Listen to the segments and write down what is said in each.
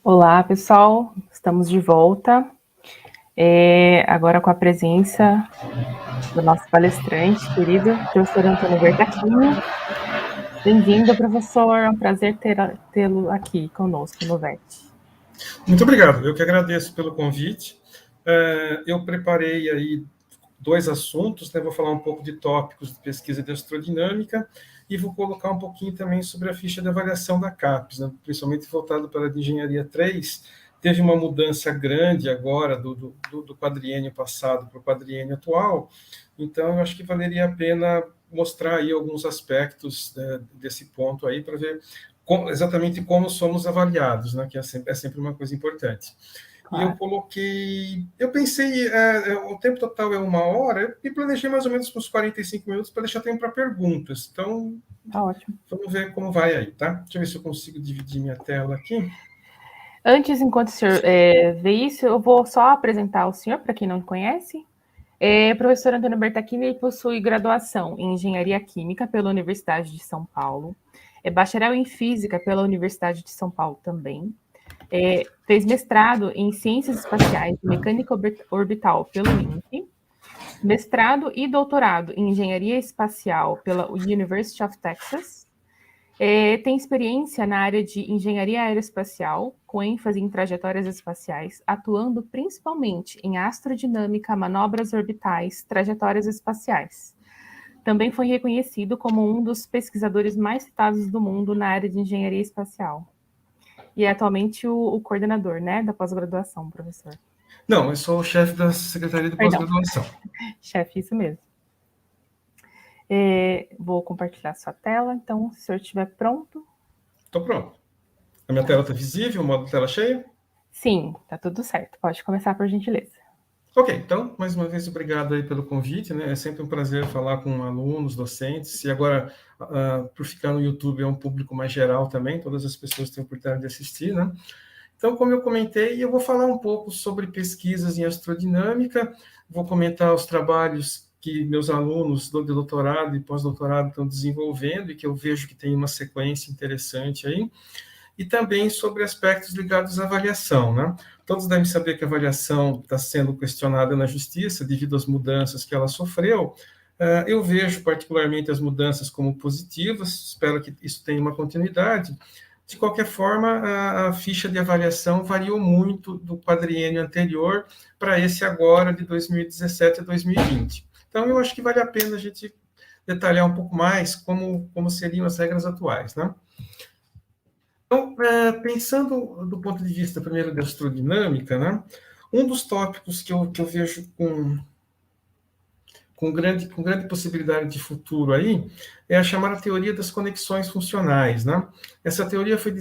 Olá, pessoal, estamos de volta, agora com a presença do nosso palestrante querido, professor Antônio Bertacchini. Bem-vindo, professor, é um prazer tê-lo aqui conosco no VET. Muito obrigado, eu que agradeço pelo convite. Eu preparei aí 2 assuntos, né? Vou falar um pouco de tópicos de pesquisa de astrodinâmica e vou colocar um pouquinho também sobre a ficha de avaliação da CAPES, né? Principalmente voltado para a de Engenharia 3. Teve uma mudança grande agora do quadriênio passado para o quadriênio atual, então eu acho que valeria a pena mostrar aí alguns aspectos, né, desse ponto aí, para ver exatamente como somos avaliados, né, que é sempre uma coisa importante. Claro. E eu coloquei, eu pensei, o tempo total é 1 hora, e planejei mais ou menos uns 45 minutos para deixar tempo para perguntas. Então, tá ótimo. Vamos ver como vai aí, tá? Deixa eu ver se eu consigo dividir minha tela aqui. Antes, enquanto o senhor vê isso, eu vou só apresentar o senhor, para quem não conhece. O professor Antônio Bertacchini possui graduação em Engenharia Química pela Universidade de São Paulo, é bacharel em Física pela Universidade de São Paulo também, fez mestrado em Ciências Espaciais e Mecânica Orbital pelo INPE, mestrado e doutorado em Engenharia Espacial pela University of Texas, tem experiência na área de engenharia aeroespacial, com ênfase em trajetórias espaciais, atuando principalmente em astrodinâmica, manobras orbitais, trajetórias espaciais. Também foi reconhecido como um dos pesquisadores mais citados do mundo na área de engenharia espacial. E é atualmente o coordenador, né, da pós-graduação, professor. Não, eu sou o chefe da Secretaria de Pós-Graduação. Chefe, isso mesmo. Vou compartilhar sua tela, então, se o senhor estiver pronto. Estou pronto. A minha tela está visível, o modo tela cheia? Sim, está tudo certo. Pode começar, por gentileza. Ok, então, mais uma vez, obrigado aí pelo convite, né? É sempre um prazer falar com alunos, docentes, e agora, por ficar no YouTube, é um público mais geral também, todas as pessoas têm a oportunidade de assistir, né? Então, como eu comentei, eu vou falar um pouco sobre pesquisas em astrodinâmica, vou comentar os trabalhos que meus alunos de doutorado e pós-doutorado estão desenvolvendo e que eu vejo que tem uma sequência interessante aí, e também sobre aspectos ligados à avaliação, né? Todos devem saber que a avaliação está sendo questionada na justiça devido às mudanças que ela sofreu. Eu vejo particularmente as mudanças como positivas, espero que isso tenha uma continuidade. De qualquer forma, a ficha de avaliação variou muito do quadriênio anterior para esse agora, de 2017 a 2020. Então, eu acho que vale a pena a gente detalhar um pouco mais como seriam as regras atuais, né? Então, pensando do ponto de vista, primeiro, da astrodinâmica, né, um dos tópicos que eu vejo com grande possibilidade de futuro aí é a chamada teoria das conexões funcionais, né? Essa teoria foi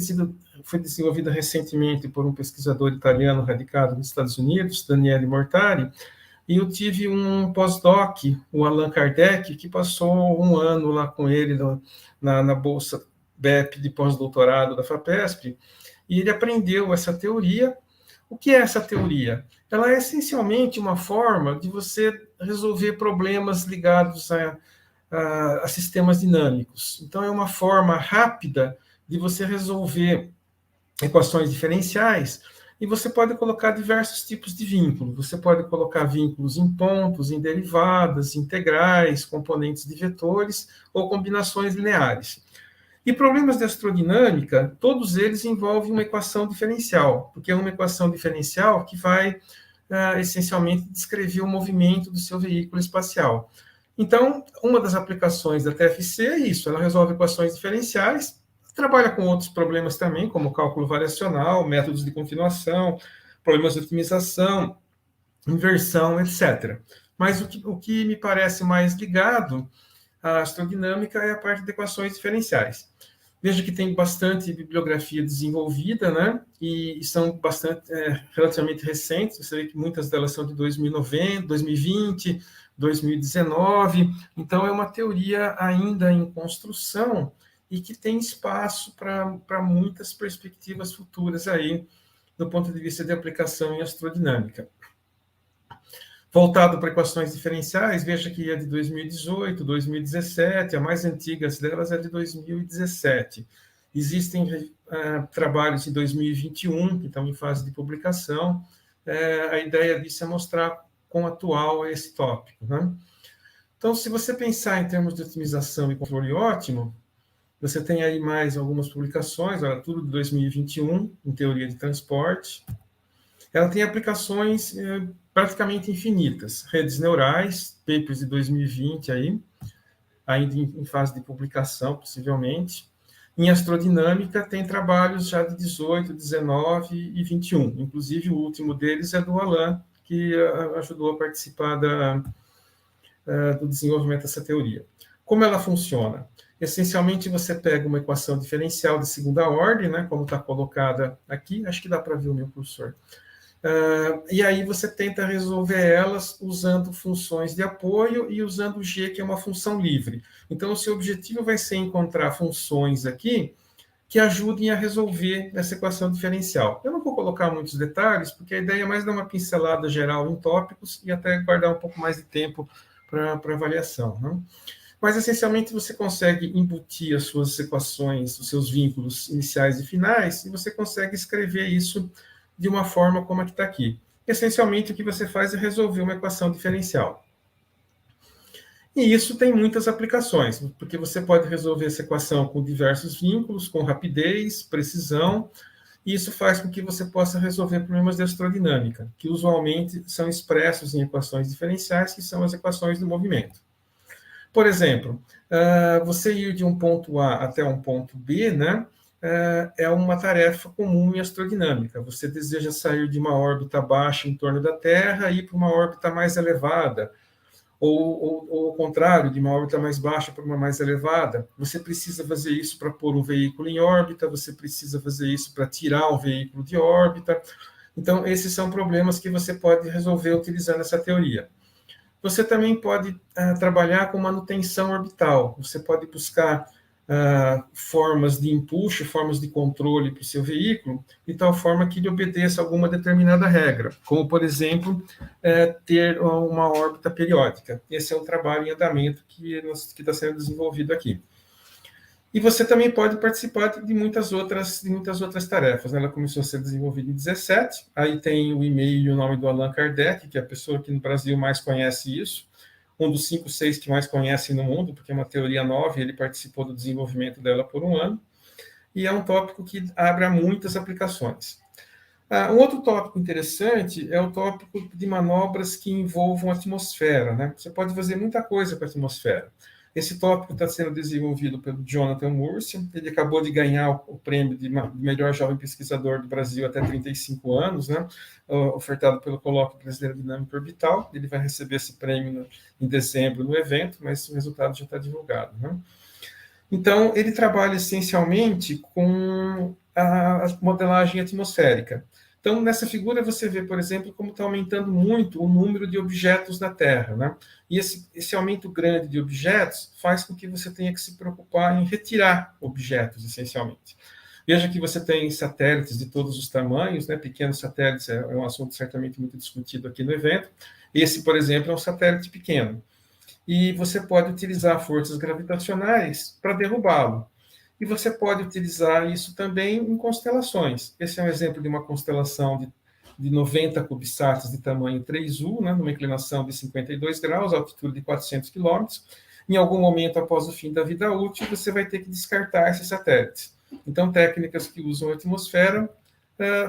desenvolvida recentemente por um pesquisador italiano radicado nos Estados Unidos, Daniele Mortari, e eu tive um pós-doc, o Allan Kardec, que passou 1 ano lá com ele na bolsa BEP de pós-doutorado da FAPESP, e ele aprendeu essa teoria. O que é essa teoria? Ela é essencialmente uma forma de você resolver problemas ligados a sistemas dinâmicos. Então, é uma forma rápida de você resolver equações diferenciais, e você pode colocar diversos tipos de vínculo. Você pode colocar vínculos em pontos, em derivadas, integrais, componentes de vetores ou combinações lineares. E problemas de astrodinâmica, todos eles envolvem uma equação diferencial, porque é uma equação diferencial que vai, essencialmente, descrever o movimento do seu veículo espacial. Então, uma das aplicações da TFC é isso, ela resolve equações diferenciais, trabalha com outros problemas também, como cálculo variacional, métodos de continuação, problemas de otimização, inversão, etc. Mas o que me parece mais ligado à astrodinâmica é a parte de equações diferenciais. Veja que tem bastante bibliografia desenvolvida, né? E são relativamente recentes. Você vê que muitas delas são de 2090, 2020, 2019. Então, é uma teoria ainda em construção e que tem espaço para muitas perspectivas futuras aí, do ponto de vista de aplicação em astrodinâmica. Voltado para equações diferenciais, veja que é de 2018, 2017, a mais antiga delas é de 2017. Existem trabalhos de 2021 que estão em fase de publicação. A ideia disso é mostrar quão atual é esse tópico, né? Então, se você pensar em termos de otimização e controle ótimo, você tem aí mais algumas publicações, olha, tudo de 2021, em teoria de transporte. Ela tem aplicações praticamente infinitas. Redes neurais, papers de 2020 aí, ainda em fase de publicação, possivelmente. Em astrodinâmica, tem trabalhos já de 18, 19 e 21. Inclusive, o último deles é do Alan, que ajudou a participar do desenvolvimento dessa teoria. Como ela funciona? Essencialmente, você pega uma equação diferencial de segunda ordem, né, como está colocada aqui, acho que dá para ver o meu cursor. E aí você tenta resolver elas usando funções de apoio e usando G, que é uma função livre. Então, o seu objetivo vai ser encontrar funções aqui que ajudem a resolver essa equação diferencial. Eu não vou colocar muitos detalhes, porque a ideia é mais dar uma pincelada geral em tópicos e até guardar um pouco mais de tempo para avaliação, né? Mas, essencialmente, você consegue embutir as suas equações, os seus vínculos iniciais e finais, e você consegue escrever isso de uma forma como a que está aqui. Essencialmente, o que você faz é resolver uma equação diferencial. E isso tem muitas aplicações, porque você pode resolver essa equação com diversos vínculos, com rapidez, precisão, e isso faz com que você possa resolver problemas de astrodinâmica, que usualmente são expressos em equações diferenciais, que são as equações do movimento. Por exemplo, você ir de um ponto A até um ponto B, né, é uma tarefa comum em astrodinâmica. Você deseja sair de uma órbita baixa em torno da Terra e ir para uma órbita mais elevada, ou ao contrário, de uma órbita mais baixa para uma mais elevada. Você precisa fazer isso para pôr um veículo em órbita, você precisa fazer isso para tirar o veículo de órbita. Então, esses são problemas que você pode resolver utilizando essa teoria. Você também pode trabalhar com manutenção orbital. Você pode buscar formas de empuxo, formas de controle para o seu veículo, de tal forma que ele obedeça a alguma determinada regra, como, por exemplo, ter uma órbita periódica. Esse é um trabalho em andamento que está sendo desenvolvido aqui. E você também pode participar de muitas outras tarefas, né? Ela começou a ser desenvolvida em 17, aí tem o e-mail e o nome do Allan Kardec, que é a pessoa que no Brasil mais conhece isso, um dos 5, 6 que mais conhecem no mundo, porque é uma teoria nova, e ele participou do desenvolvimento dela por um ano, e é um tópico que abre muitas aplicações. Um outro tópico interessante é o tópico de manobras que envolvam a atmosfera, né? Você pode fazer muita coisa com a atmosfera. Esse tópico está sendo desenvolvido pelo Jonathan Murcia, ele acabou de ganhar o prêmio de melhor jovem pesquisador do Brasil até 35 anos, né, ofertado pelo Colóquio Brasileiro de Dinâmica Orbital. Ele vai receber esse prêmio em dezembro no evento, mas o resultado já está divulgado, né? Então, ele trabalha essencialmente com a modelagem atmosférica. Então, nessa figura, você vê, por exemplo, como está aumentando muito o número de objetos na Terra, né? E esse aumento grande de objetos faz com que você tenha que se preocupar em retirar objetos, essencialmente. Veja que você tem satélites de todos os tamanhos, né? Pequenos satélites é um assunto certamente muito discutido aqui no evento. Esse, por exemplo, é um satélite pequeno. E você pode utilizar forças gravitacionais para derrubá-lo. E você pode utilizar isso também em constelações. Esse é um exemplo de uma constelação de 90 CubeSats de tamanho 3U, né, numa inclinação de 52 graus, altitude de 400 quilômetros. Em algum momento, após o fim da vida útil, você vai ter que descartar esses satélites. Então, técnicas que usam a atmosfera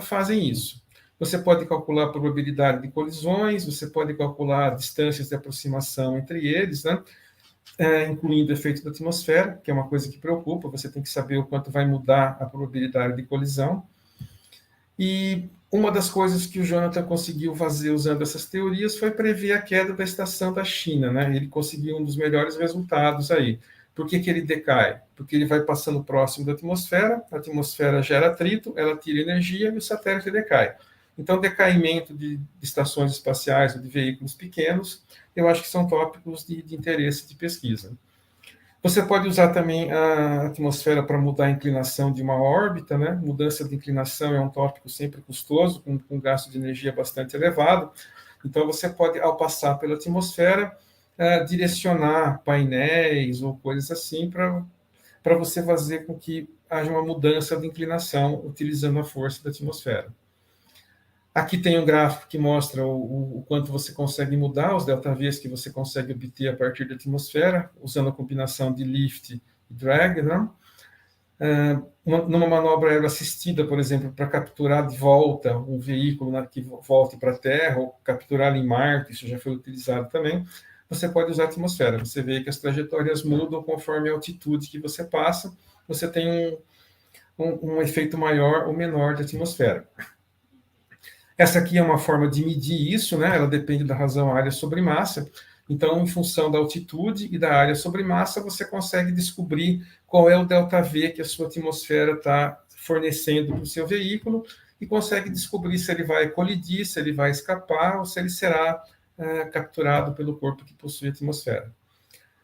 fazem isso. Você pode calcular a probabilidade de colisões, você pode calcular distâncias de aproximação entre eles, né? Incluindo o efeito da atmosfera, que é uma coisa que preocupa, você tem que saber o quanto vai mudar a probabilidade de colisão. E uma das coisas que o Jonathan conseguiu fazer usando essas teorias foi prever a queda da estação da China, né? Ele conseguiu um dos melhores resultados aí. Por que ele decai? Porque ele vai passando próximo da atmosfera, a atmosfera gera atrito, ela tira energia e o satélite decai. Então, decaimento de estações espaciais ou de veículos pequenos, eu acho que são tópicos de interesse de pesquisa. Você pode usar também a atmosfera para mudar a inclinação de uma órbita, né? Mudança de inclinação é um tópico sempre custoso, com gasto de energia bastante elevado. Então, você pode, ao passar pela atmosfera, direcionar painéis ou coisas assim para para você fazer com que haja uma mudança de inclinação utilizando a força da atmosfera. Aqui tem um gráfico que mostra o quanto você consegue mudar os delta-Vs que você consegue obter a partir da atmosfera, usando a combinação de lift e drag, né? Numa manobra aeroassistida, por exemplo, para capturar de volta um veículo que volte para a Terra, ou capturar em Marte, isso já foi utilizado também, você pode usar a atmosfera. Você vê que as trajetórias mudam conforme a altitude que você passa, você tem um efeito maior ou menor de atmosfera. Essa aqui é uma forma de medir isso, né? Ela depende da razão área sobre massa. Então, em função da altitude e da área sobre massa, você consegue descobrir qual é o ΔV que a sua atmosfera está fornecendo para o seu veículo e consegue descobrir se ele vai colidir, se ele vai escapar ou se ele será capturado pelo corpo que possui atmosfera.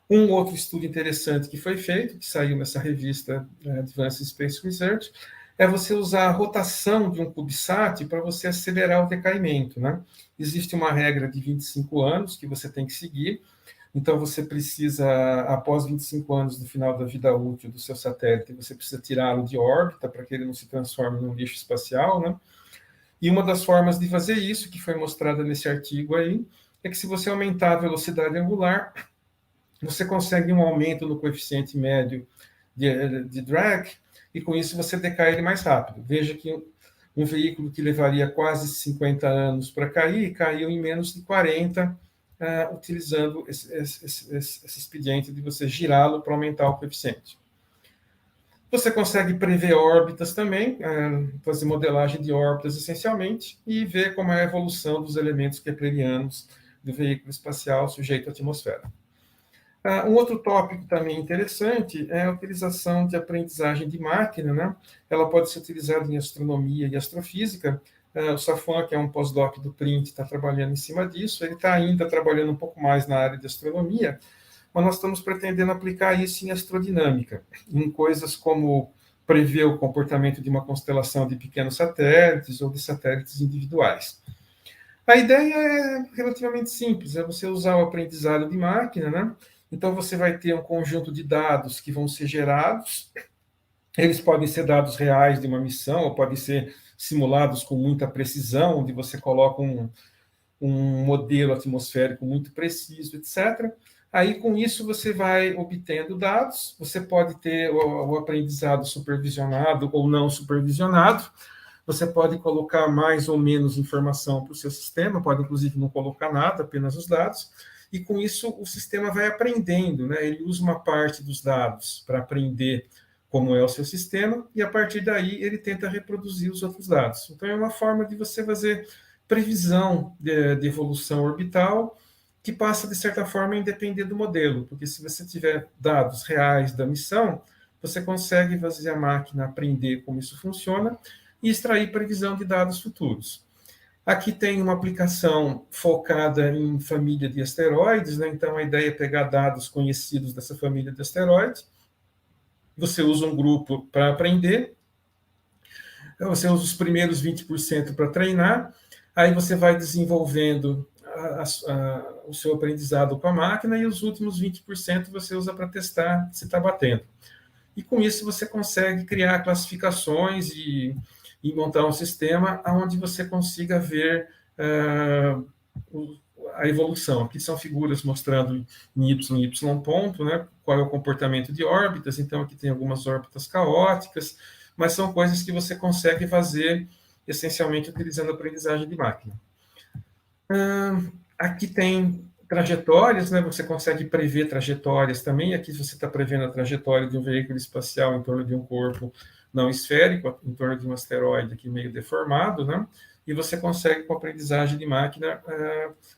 Um outro estudo interessante que foi feito, que saiu nessa revista Advanced Space Research, é você usar a rotação de um CubeSat para você acelerar o decaimento, né? Existe uma regra de 25 anos que você tem que seguir, então você precisa, após 25 anos do final da vida útil do seu satélite, você precisa tirá-lo de órbita para que ele não se transforme num lixo espacial, né? E uma das formas de fazer isso, que foi mostrada nesse artigo aí, é que se você aumentar a velocidade angular, você consegue um aumento no coeficiente médio de drag, e com isso você decai ele mais rápido. Veja que um veículo que levaria quase 50 anos para cair, caiu em menos de 40, utilizando esse expediente de você girá-lo para aumentar o coeficiente. Você consegue prever órbitas também, fazer modelagem de órbitas essencialmente, e ver como é a evolução dos elementos keplerianos do veículo espacial sujeito à atmosfera. Um outro tópico também interessante é a utilização de aprendizagem de máquina, né? Ela pode ser utilizada em astronomia e astrofísica. O Safwan, que é um pós-doc do PRINT, está trabalhando em cima disso. Ele está ainda trabalhando um pouco mais na área de astronomia, mas nós estamos pretendendo aplicar isso em astrodinâmica, em coisas como prever o comportamento de uma constelação de pequenos satélites ou de satélites individuais. A ideia é relativamente simples, é você usar o aprendizado de máquina, né? Então, você vai ter um conjunto de dados que vão ser gerados. Eles podem ser dados reais de uma missão, ou podem ser simulados com muita precisão, onde você coloca um modelo atmosférico muito preciso, etc. Aí, com isso, você vai obtendo dados. Você pode ter o aprendizado supervisionado ou não supervisionado. Você pode colocar mais ou menos informação para o seu sistema, pode, inclusive, não colocar nada, apenas os dados. E com isso o sistema vai aprendendo, né? Ele usa uma parte dos dados para aprender como é o seu sistema, e a partir daí ele tenta reproduzir os outros dados. Então é uma forma de você fazer previsão de evolução orbital, que passa, de certa forma, a independer do modelo, porque se você tiver dados reais da missão, você consegue fazer a máquina aprender como isso funciona e extrair previsão de dados futuros. Aqui tem uma aplicação focada em família de asteroides, né? Então a ideia é pegar dados conhecidos dessa família de asteroides, você usa um grupo para aprender, você usa os primeiros 20% para treinar, aí você vai desenvolvendo o seu aprendizado com a máquina e os últimos 20% você usa para testar se está batendo. E com isso você consegue criar classificações e montar um sistema onde você consiga ver a evolução. Aqui são figuras mostrando em y ponto, né, qual é o comportamento de órbitas. Então, aqui tem algumas órbitas caóticas, mas são coisas que você consegue fazer essencialmente utilizando a aprendizagem de máquina. Aqui tem trajetórias, né? Você consegue prever trajetórias também. Aqui você está prevendo a trajetória de um veículo espacial em torno de um corpo não esférico, em torno de um asteroide aqui meio deformado, né? E você consegue, com a aprendizagem de máquina,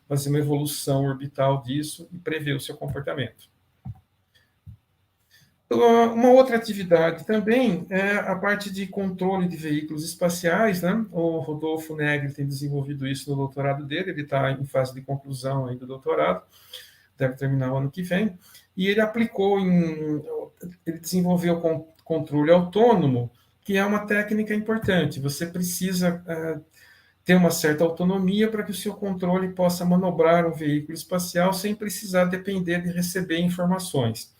fazer uma evolução orbital disso e prever o seu comportamento. Uma outra atividade também é a parte de controle de veículos espaciais, né? O Rodolfo Negri tem desenvolvido isso no doutorado dele, ele está em fase de conclusão aí do doutorado, deve terminar o ano que vem, e ele ele desenvolveu controle autônomo, que é uma técnica importante. Você precisa ter uma certa autonomia para que o seu controle possa manobrar um veículo espacial sem precisar depender de receber informações.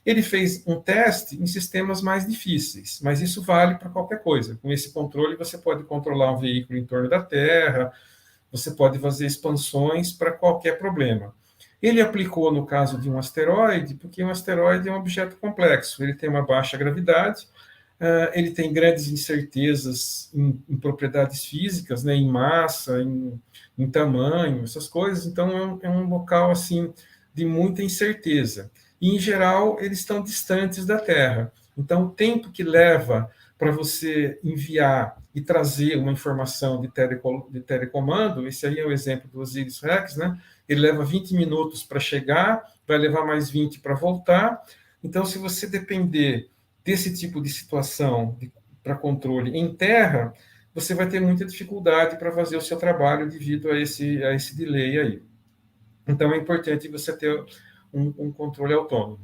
Ele fez um teste em sistemas mais difíceis, mas isso vale para qualquer coisa. Com esse controle, você pode controlar um veículo em torno da Terra, você pode fazer expansões para qualquer problema. Ele aplicou no caso de um asteroide, porque um asteroide é um objeto complexo, ele tem uma baixa gravidade, ele tem grandes incertezas em propriedades físicas, né, em massa, em tamanho, essas coisas, então é um local assim de muita incerteza. E, em geral, eles estão distantes da Terra. Então, o tempo que leva para você enviar e trazer uma informação de telecomando, esse aí é o exemplo do Osiris-Rex, né? Ele leva 20 minutos para chegar, vai levar mais 20 para voltar. Então, se você depender desse tipo de situação para controle em terra, você vai ter muita dificuldade para fazer o seu trabalho devido a esse delay aí. Então, é importante você ter um controle autônomo.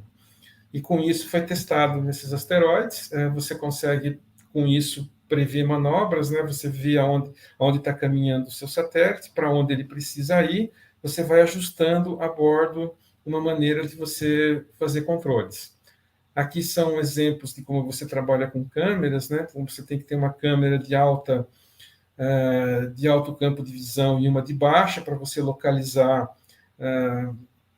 E com isso foi testado nesses asteroides, você consegue, com isso, prever manobras, né? Você vê aonde está caminhando o seu satélite, para onde ele precisa ir, você vai ajustando a bordo uma maneira de você fazer controles. Aqui são exemplos de como você trabalha com câmeras, né? Como você tem que ter uma câmera de alto campo de visão e uma de baixa para você localizar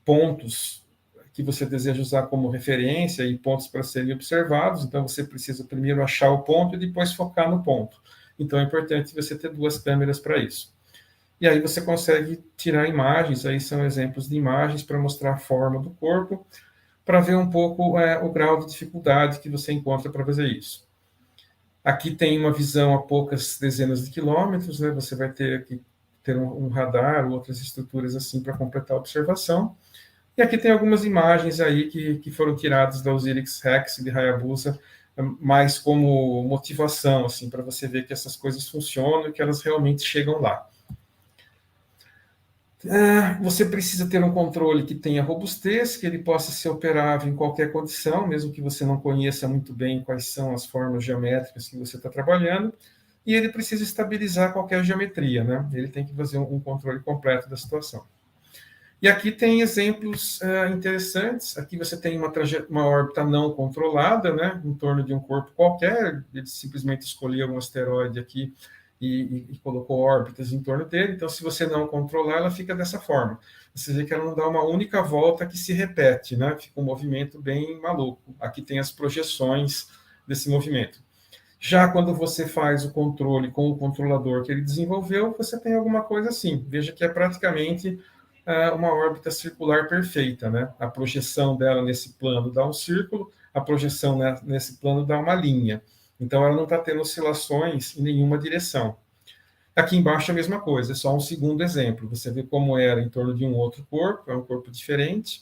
pontos que você deseja usar como referência e pontos para serem observados. Então, você precisa primeiro achar o ponto e depois focar no ponto. Então, é importante você ter 2 câmeras para isso. E aí você consegue tirar imagens, aí são exemplos de imagens para mostrar a forma do corpo, para ver um pouco o grau de dificuldade que você encontra para fazer isso. Aqui tem uma visão a poucas dezenas de quilômetros, né? Você vai ter que ter um radar ou outras estruturas assim para completar a observação. E aqui tem algumas imagens aí que foram tiradas da Osiris-Rex e de Hayabusa, mais como motivação, assim, para você ver que essas coisas funcionam e que elas realmente chegam lá. Você precisa ter um controle que tenha robustez, que ele possa ser operável em qualquer condição, mesmo que você não conheça muito bem quais são as formas geométricas que você está trabalhando, e ele precisa estabilizar qualquer geometria, né? Ele tem que fazer um controle completo da situação. E aqui tem exemplos interessantes. Aqui você tem uma órbita não controlada, né, em torno de um corpo qualquer. Ele simplesmente escolheu um asteroide aqui e colocou órbitas em torno dele. Então, se você não controlar, ela fica dessa forma. Você vê que ela não dá uma única volta que se repete, né? Fica um movimento bem maluco. Aqui tem as projeções desse movimento. Já quando você faz o controle com o controlador que ele desenvolveu, você tem alguma coisa assim. Veja que é praticamente uma órbita circular perfeita, né? A projeção dela nesse plano dá um círculo, a projeção nesse plano dá uma linha. Então, ela não está tendo oscilações em nenhuma direção. Aqui embaixo é a mesma coisa, é só um segundo exemplo. Você vê como era em torno de um outro corpo, é um corpo diferente.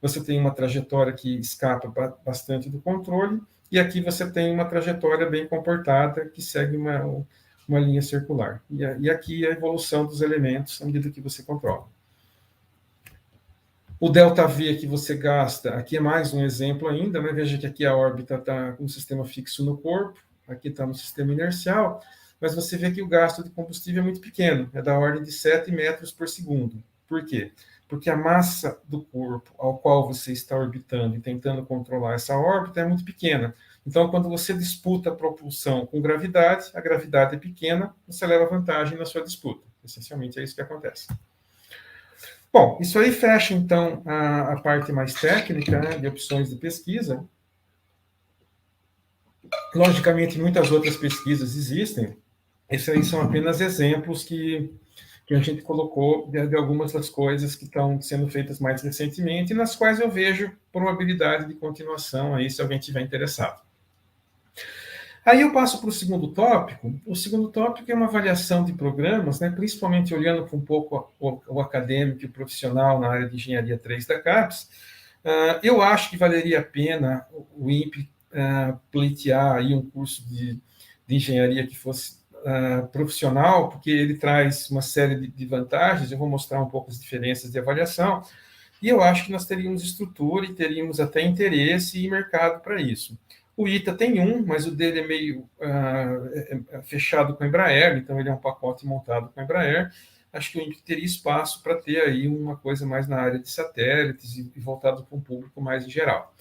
Você tem uma trajetória que escapa bastante do controle, e aqui você tem uma trajetória bem comportada, que segue uma linha circular. E aqui a evolução dos elementos à medida que você controla. O ΔV que você gasta, aqui é mais um exemplo ainda, né? Veja que aqui a órbita está com um sistema fixo no corpo, aqui está no sistema inercial, mas você vê que o gasto de combustível é muito pequeno, é da ordem de 7 metros por segundo. Por quê? Porque a massa do corpo ao qual você está orbitando e tentando controlar essa órbita é muito pequena. Então, quando você disputa a propulsão com gravidade, a gravidade é pequena, você leva vantagem na sua disputa. Essencialmente é isso que acontece. Bom, isso aí fecha, então, a parte mais técnica, né, de opções de pesquisa. Logicamente, muitas outras pesquisas existem. Esses aí são apenas exemplos que a gente colocou de algumas das coisas que estão sendo feitas mais recentemente, e nas quais eu vejo probabilidade de continuação aí, se alguém tiver interessado. Aí eu passo para o segundo tópico. O segundo tópico é uma avaliação de programas, né, principalmente olhando para um pouco o acadêmico e o profissional na área de engenharia 3 da CAPES. Eu acho que valeria a pena o INPE pleitear aí um curso de engenharia que fosse profissional, porque ele traz uma série de vantagens. Eu vou mostrar um pouco as diferenças de avaliação, e eu acho que nós teríamos estrutura e teríamos até interesse e mercado para isso. O ITA tem um, mas o dele é meio fechado com a Embraer, então ele é um pacote montado com a Embraer. Acho que o INPE teria espaço para ter aí uma coisa mais na área de satélites e voltado para um público mais em geral.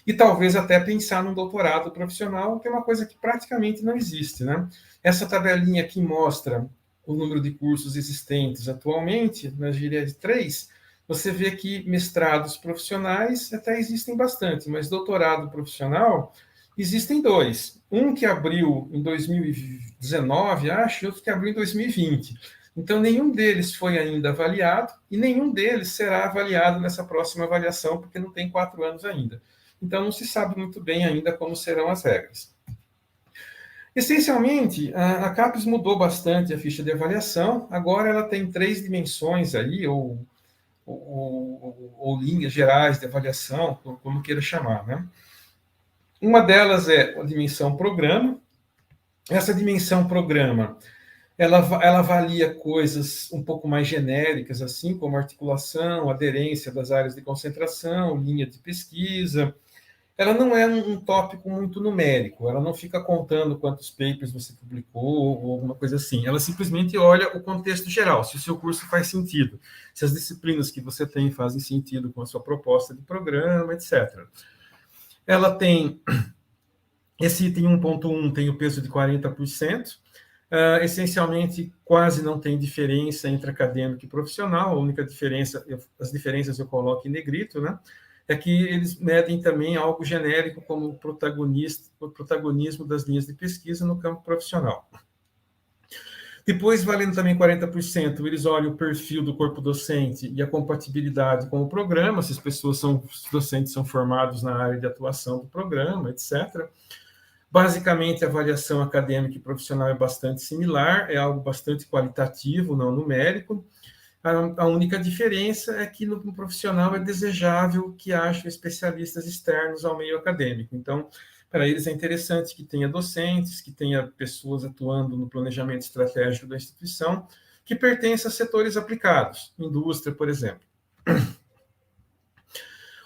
e talvez até pensar num doutorado profissional, que é uma coisa que praticamente não existe, né? Essa tabelinha aqui mostra o número de cursos existentes atualmente, na gíria de 3, você vê que mestrados profissionais até existem bastante, mas doutorado profissional existem 2. Um que abriu em 2019, acho, e outro que abriu em 2020. Então, nenhum deles foi ainda avaliado e nenhum deles será avaliado nessa próxima avaliação, porque não tem 4 anos ainda. Então, não se sabe muito bem ainda como serão as regras. Essencialmente, a CAPES mudou bastante a ficha de avaliação. Agora ela tem 3 dimensões aí, ou linhas gerais de avaliação, como queira chamar, né? Uma delas é a dimensão programa. Essa dimensão programa, ela avalia coisas um pouco mais genéricas, assim, como articulação, aderência das áreas de concentração, linha de pesquisa. Ela não é um tópico muito numérico, ela não fica contando quantos papers você publicou ou alguma coisa assim. Ela simplesmente olha o contexto geral, se o seu curso faz sentido, se as disciplinas que você tem fazem sentido com a sua proposta de programa, etc. Ela tem, esse item 1.1 tem o peso de 40%, essencialmente quase não tem diferença entre acadêmico e profissional, a única diferença, as diferenças eu coloco em negrito, né? É que eles medem também algo genérico como o protagonismo das linhas de pesquisa no campo profissional. Depois, valendo também 40%, eles olham o perfil do corpo docente e a compatibilidade com o programa, se as pessoas são, os docentes são formados na área de atuação do programa, etc. Basicamente, a avaliação acadêmica e profissional é bastante similar, é algo bastante qualitativo, não numérico. A única diferença é que no profissional é desejável que haja especialistas externos ao meio acadêmico. Então, para eles é interessante que tenha docentes, que tenha pessoas atuando no planejamento estratégico da instituição, que pertençam a setores aplicados, indústria, por exemplo.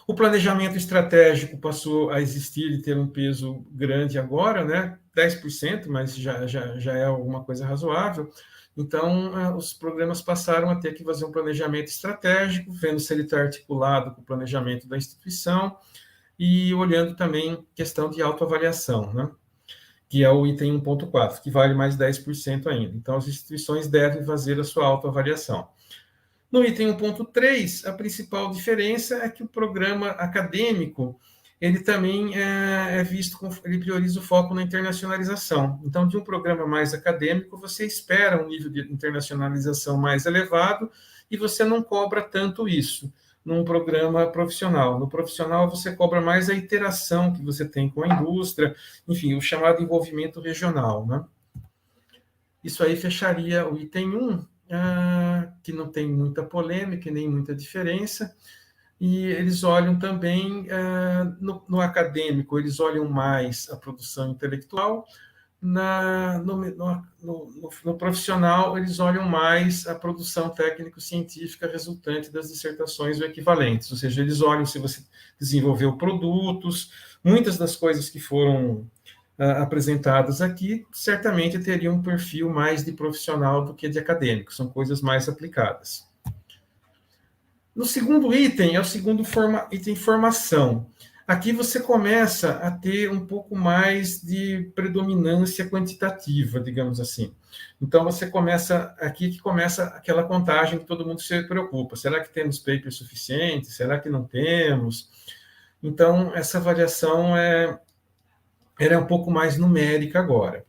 O planejamento estratégico passou a existir e ter um peso grande agora, né? 10%, mas já é alguma coisa razoável. Então, os programas passaram a ter que fazer um planejamento estratégico, vendo se ele está articulado com o planejamento da instituição e olhando também questão de autoavaliação, né? Que é o item 1.4, que vale mais 10% ainda. Então, as instituições devem fazer a sua autoavaliação. No item 1.3, a principal diferença é que o programa acadêmico, ele também é visto, ele prioriza o foco na internacionalização. Então, de um programa mais acadêmico, você espera um nível de internacionalização mais elevado e você não cobra tanto isso num programa profissional. No profissional, você cobra mais a interação que você tem com a indústria, enfim, o chamado envolvimento regional, né? Isso aí fecharia o item 1, que não tem muita polêmica, nem muita diferença, e eles olham também, no acadêmico, eles olham mais a produção intelectual, no profissional, eles olham mais a produção técnico-científica resultante das dissertações ou equivalentes, ou seja, eles olham se você desenvolveu produtos, muitas das coisas que foram apresentadas aqui, certamente teriam um perfil mais de profissional do que de acadêmico, são coisas mais aplicadas. No segundo item, é o segundo item formação. Aqui você começa a ter um pouco mais de predominância quantitativa, digamos assim. Então, você começa, aqui que começa aquela contagem que todo mundo se preocupa. Será que temos papers suficientes? Será que não temos? Então, essa avaliação ela é um pouco mais numérica agora.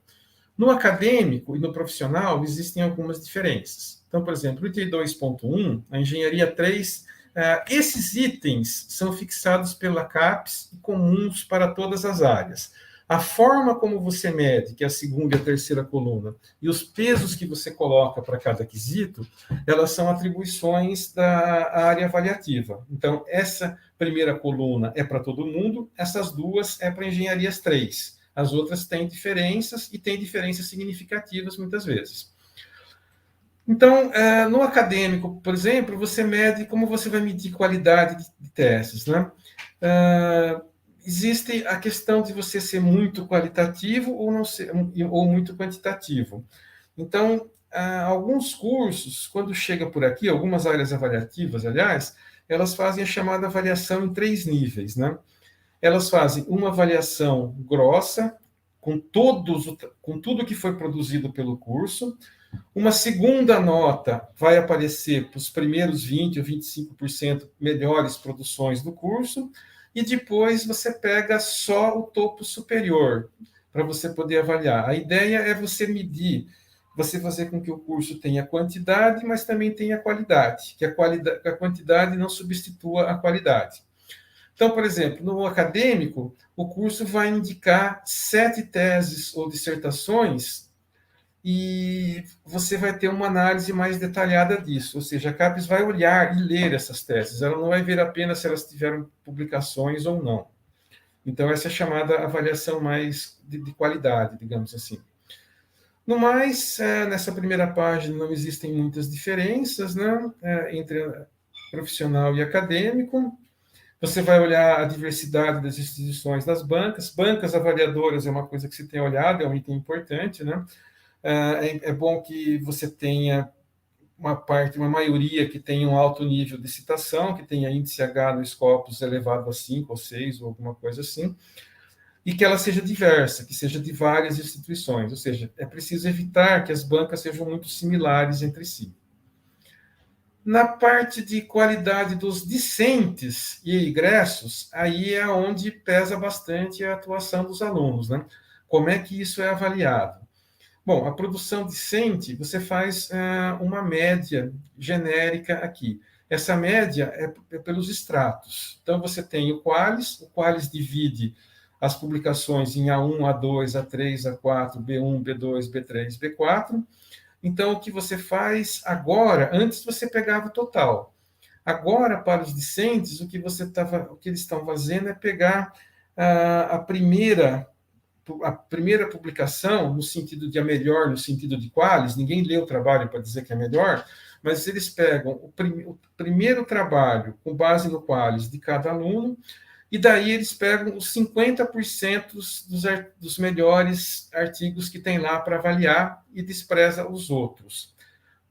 No acadêmico e no profissional, existem algumas diferenças. Então, por exemplo, o item 2.1, a engenharia 3, esses itens são fixados pela CAPES e comuns para todas as áreas. A forma como você mede, que é a segunda e a terceira coluna, e os pesos que você coloca para cada quesito, elas são atribuições da área avaliativa. Então, essa primeira coluna é para todo mundo, essas duas é para engenharias 3. As outras têm diferenças e têm diferenças significativas muitas vezes. Então, no acadêmico, por exemplo, você mede como você vai medir qualidade de testes, né? Existe a questão de você ser muito qualitativo ou não ser, ou muito quantitativo. Então, alguns cursos, quando chega por aqui, algumas áreas avaliativas, aliás, elas fazem a chamada avaliação em 3 níveis, né? Elas fazem uma avaliação grossa, com tudo que foi produzido pelo curso. Uma segunda nota vai aparecer para os primeiros 20% ou 25% melhores produções do curso, e depois você pega só o topo superior, para você poder avaliar. A ideia é você medir, você fazer com que o curso tenha quantidade, mas também tenha qualidade, que a quantidade não substitua a qualidade. Então, por exemplo, no acadêmico, o curso vai indicar 7 teses ou dissertações e você vai ter uma análise mais detalhada disso, ou seja, a CAPES vai olhar e ler essas teses, ela não vai ver apenas se elas tiveram publicações ou não. Então, essa é chamada avaliação mais de qualidade, digamos assim. No mais, nessa primeira página não existem muitas diferenças, né, entre profissional e acadêmico. Você vai olhar a diversidade das instituições das bancas. Bancas avaliadoras é uma coisa que se tem olhado, é um item importante, né? É bom que você tenha uma maioria que tenha um alto nível de citação, que tenha índice H no Scopus elevado a 5 ou 6, ou alguma coisa assim, e que ela seja diversa, que seja de várias instituições, ou seja, é preciso evitar que as bancas sejam muito similares entre si. Na parte de qualidade dos discentes e egressos, aí é onde pesa bastante a atuação dos alunos, né? Como é que isso é avaliado? Bom, a produção discente, você faz uma média genérica aqui. Essa média é pelos extratos. Então, você tem o Qualis divide as publicações em A1, A2, A3, A4, B1, B2, B3, B4. Então, o que você faz agora, antes você pegava o total. Agora, para os discentes, o que eles estão fazendo é pegar a primeira publicação, no sentido de a melhor, no sentido de qualis, ninguém lê o trabalho para dizer que é melhor, mas eles pegam o primeiro trabalho com base no qualis de cada aluno, e daí eles pegam os 50% dos melhores artigos que tem lá para avaliar e despreza os outros.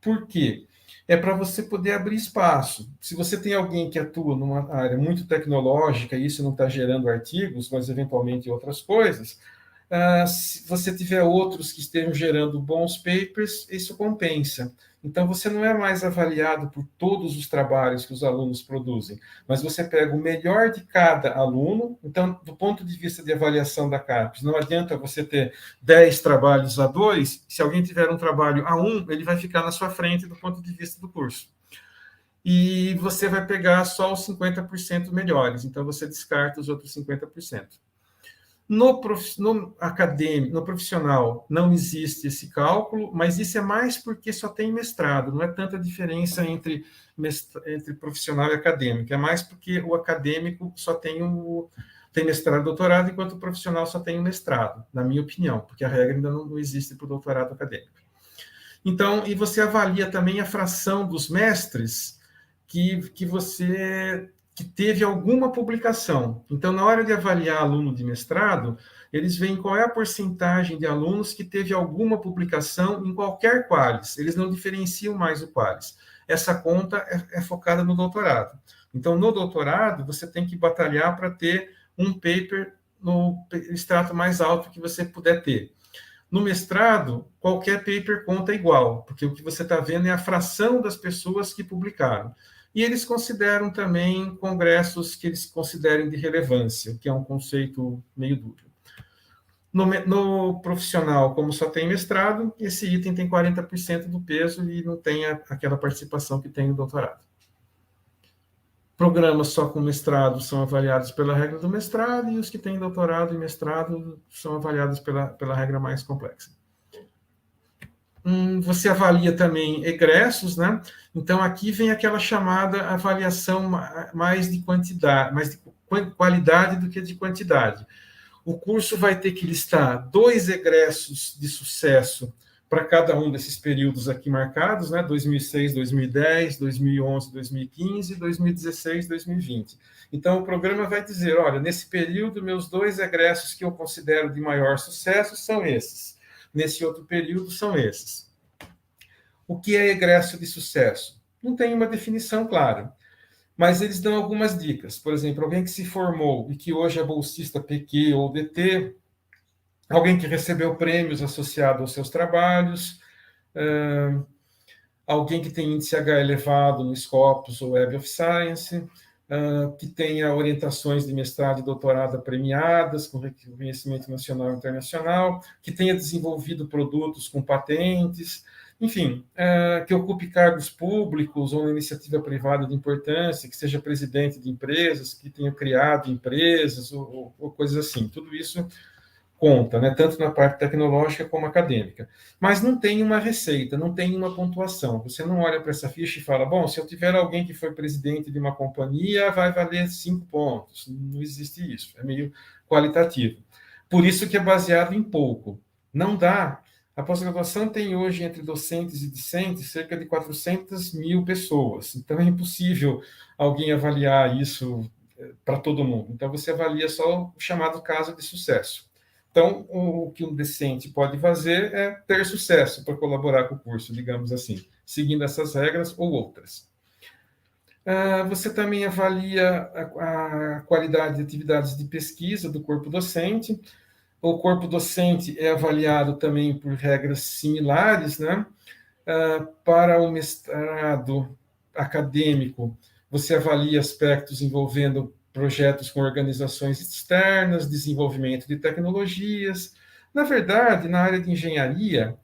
Por quê? É para você poder abrir espaço. Se você tem alguém que atua numa área muito tecnológica e isso não está gerando artigos, mas eventualmente outras coisas, se você tiver outros que estejam gerando bons papers, isso compensa. Então, você não é mais avaliado por todos os trabalhos que os alunos produzem, mas você pega o melhor de cada aluno. Então, do ponto de vista de avaliação da CAPES, não adianta você ter 10 trabalhos A2, se alguém tiver um trabalho A1, ele vai ficar na sua frente do ponto de vista do curso. E você vai pegar só os 50% melhores, então você descarta os outros 50%. No acadêmico, no profissional, não existe esse cálculo, mas isso é mais porque só tem mestrado, não é tanta diferença entre profissional e acadêmico, é mais porque o acadêmico só tem mestrado e doutorado, enquanto o profissional só tem o mestrado, na minha opinião, porque a regra ainda não existe para o doutorado acadêmico. Então, e você avalia também a fração dos mestres que teve alguma publicação. Então, na hora de avaliar aluno de mestrado, eles veem qual é a porcentagem de alunos que teve alguma publicação em qualquer qualis. Eles não diferenciam mais o qualis. Essa conta é focada no doutorado. Então, no doutorado, você tem que batalhar para ter um paper no extrato mais alto que você puder ter. No mestrado, qualquer paper conta igual, porque o que você está vendo é a fração das pessoas que publicaram. E eles consideram também congressos que eles considerem de relevância, que é um conceito meio duro. No profissional, como só tem mestrado, esse item tem 40% do peso e não tem aquela participação que tem no doutorado. Programas só com mestrado são avaliados pela regra do mestrado, e os que têm doutorado e mestrado são avaliados pela regra mais complexa. Você avalia também egressos, né? Então, aqui vem aquela chamada avaliação mais de quantidade, mais de qualidade do que de quantidade. O curso vai ter que listar 2 egressos de sucesso para cada um desses períodos aqui marcados, né? 2006, 2010, 2011, 2015, 2016, 2020. Então, o programa vai dizer, olha, nesse período, meus 2 egressos que eu considero de maior sucesso são esses. Nesse outro período, são esses. O que é egresso de sucesso? Não tem uma definição clara. Mas eles dão algumas dicas. Por exemplo, alguém que se formou e que hoje é bolsista PQ ou DT, alguém que recebeu prêmios associados aos seus trabalhos, alguém que tem índice H elevado no Scopus ou Web of Science, que tenha orientações de mestrado e doutorado premiadas, com reconhecimento nacional e internacional, que tenha desenvolvido produtos com patentes, enfim, que ocupe cargos públicos ou na iniciativa privada de importância, que seja presidente de empresas, que tenha criado empresas ou coisas assim. Tudo isso conta, né, tanto na parte tecnológica como acadêmica. Mas não tem uma receita, não tem uma pontuação. Você não olha para essa ficha e fala, bom, se eu tiver alguém que foi presidente de uma companhia, vai valer 5 pontos. Não existe isso, é meio qualitativo. Por isso que é baseado em pouco. Não dá. A pós-graduação tem hoje, entre docentes e discentes, cerca de 400 mil pessoas. Então, é impossível alguém avaliar isso para todo mundo. Então, você avalia só o chamado caso de sucesso. Então, o que um discente pode fazer é ter sucesso para colaborar com o curso, digamos assim, seguindo essas regras ou outras. Você também avalia a qualidade de atividades de pesquisa do corpo docente. O corpo docente é avaliado também por regras similares, né? Para o mestrado acadêmico, você avalia aspectos envolvendo projetos com organizações externas, desenvolvimento de tecnologias. Na verdade, na área de engenharia,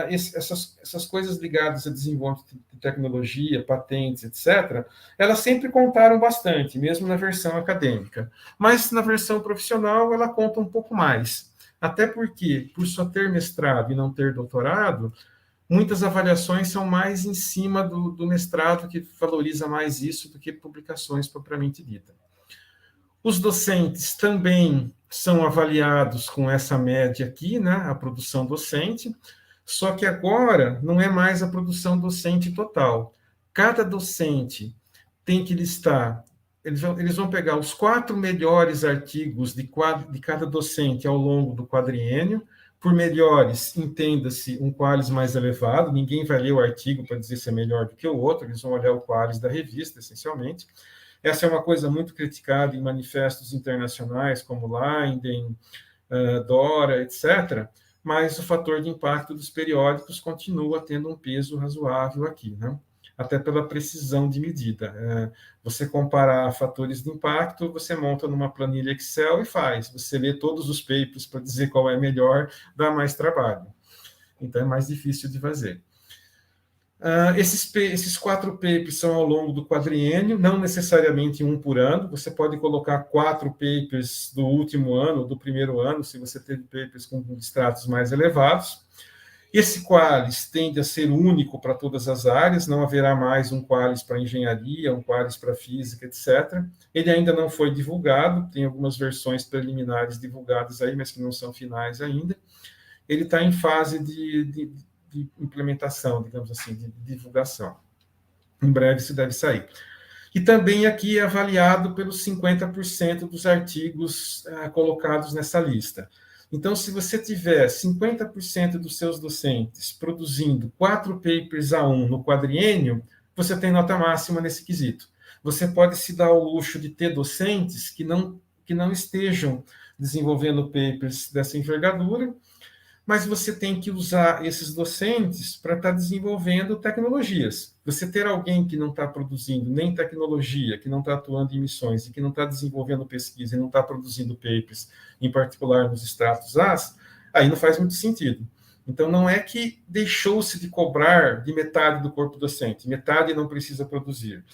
essas coisas ligadas a desenvolvimento de tecnologia, patentes, etc., elas sempre contaram bastante, mesmo na versão acadêmica. Mas na versão profissional, ela conta um pouco mais. Até porque, por só ter mestrado e não ter doutorado, muitas avaliações são mais em cima do mestrado, que valoriza mais isso do que publicações propriamente dita. Os docentes também são avaliados com essa média aqui, né, a produção docente, só que agora não é mais a produção docente total. Cada docente tem que listar, eles vão pegar os 4 melhores artigos de cada docente ao longo do quadriênio. Por melhores, entenda-se um qualis mais elevado, ninguém vai ler o artigo para dizer se é melhor do que o outro, eles vão olhar o qualis da revista, essencialmente. Essa é uma coisa muito criticada em manifestos internacionais, como Leiden, Dora, etc., mas o fator de impacto dos periódicos continua tendo um peso razoável aqui, né? Até pela precisão de medida. Você comparar fatores de impacto, você monta numa planilha Excel e faz. Você lê todos os papers para dizer qual é melhor, dá mais trabalho. Então, é mais difícil de fazer. Esses 4 papers são ao longo do quadriênio, não necessariamente um por ano. Você pode colocar 4 papers do último ano, do primeiro ano, se você teve papers com extratos mais elevados. Esse qualis tende a ser único para todas as áreas, não haverá mais um qualis para engenharia, um qualis para física, etc. Ele ainda não foi divulgado, tem algumas versões preliminares divulgadas aí, mas que não são finais ainda. Ele está em fase de implementação, digamos assim, de divulgação. Em breve isso deve sair. E também aqui é avaliado pelos 50% dos artigos colocados nessa lista. Então, se você tiver 50% dos seus docentes produzindo 4 papers a 1 no quadriênio, você tem nota máxima nesse quesito. Você pode se dar o luxo de ter docentes que não estejam desenvolvendo papers dessa envergadura, mas você tem que usar esses docentes para estar desenvolvendo tecnologias. Você ter alguém que não está produzindo nem tecnologia, que não está atuando em missões, e que não está desenvolvendo pesquisa, e não está produzindo papers, em particular nos extratos As, aí não faz muito sentido. Então, não é que deixou-se de cobrar de metade do corpo docente, metade não precisa produzir.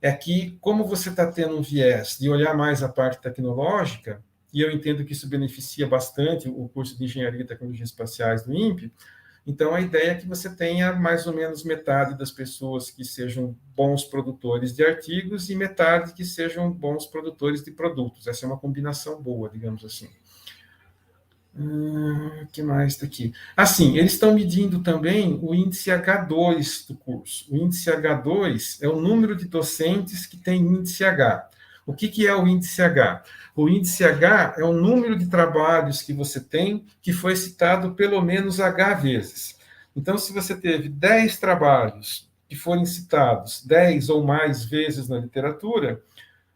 É que, como você está tendo um viés de olhar mais a parte tecnológica, e eu entendo que isso beneficia bastante o curso de Engenharia e Tecnologias Espaciais do INPE, então a ideia é que você tenha mais ou menos metade das pessoas que sejam bons produtores de artigos e metade que sejam bons produtores de produtos. Essa é uma combinação boa, digamos assim. O que mais está aqui? Assim, eles estão medindo também o índice H2 do curso. O índice H2 é o número de docentes que tem índice H. O que é o índice H? O índice H é o número de trabalhos que você tem que foi citado pelo menos H vezes. Então, se você teve 10 trabalhos que forem citados 10 ou mais vezes na literatura,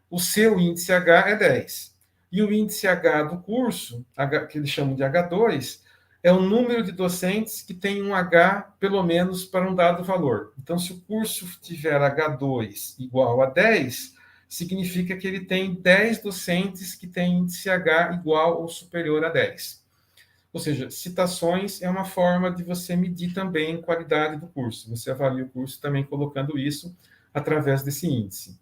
o seu índice H é 10. E o índice H do curso, que eles chamam de H2, é o número de docentes que tem um H, pelo menos, para um dado valor. Então, se o curso tiver H2 igual a 10, significa que ele tem 10 docentes que têm índice H igual ou superior a 10. Ou seja, citações é uma forma de você medir também a qualidade do curso. Você avalia o curso também colocando isso através desse índice.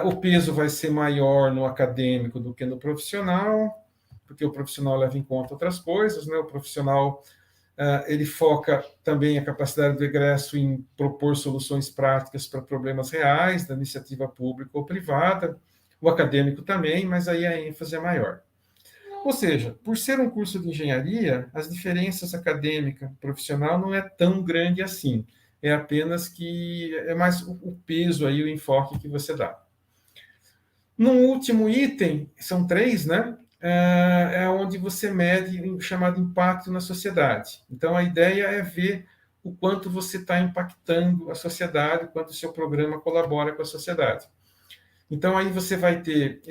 O peso vai ser maior no acadêmico do que no profissional, porque o profissional leva em conta outras coisas, né? O profissional ele foca também a capacidade do egresso em propor soluções práticas para problemas reais, da iniciativa pública ou privada. O acadêmico também, mas aí a ênfase é maior. Ou seja, por ser um curso de engenharia, as diferenças acadêmica e profissional não é tão grande assim. É apenas que é mais o peso aí, o enfoque que você dá. No último item, são 3, né? É onde você mede o chamado impacto na sociedade. Então, a ideia é ver o quanto você está impactando a sociedade, o quanto o seu programa colabora com a sociedade. Então, aí você vai ter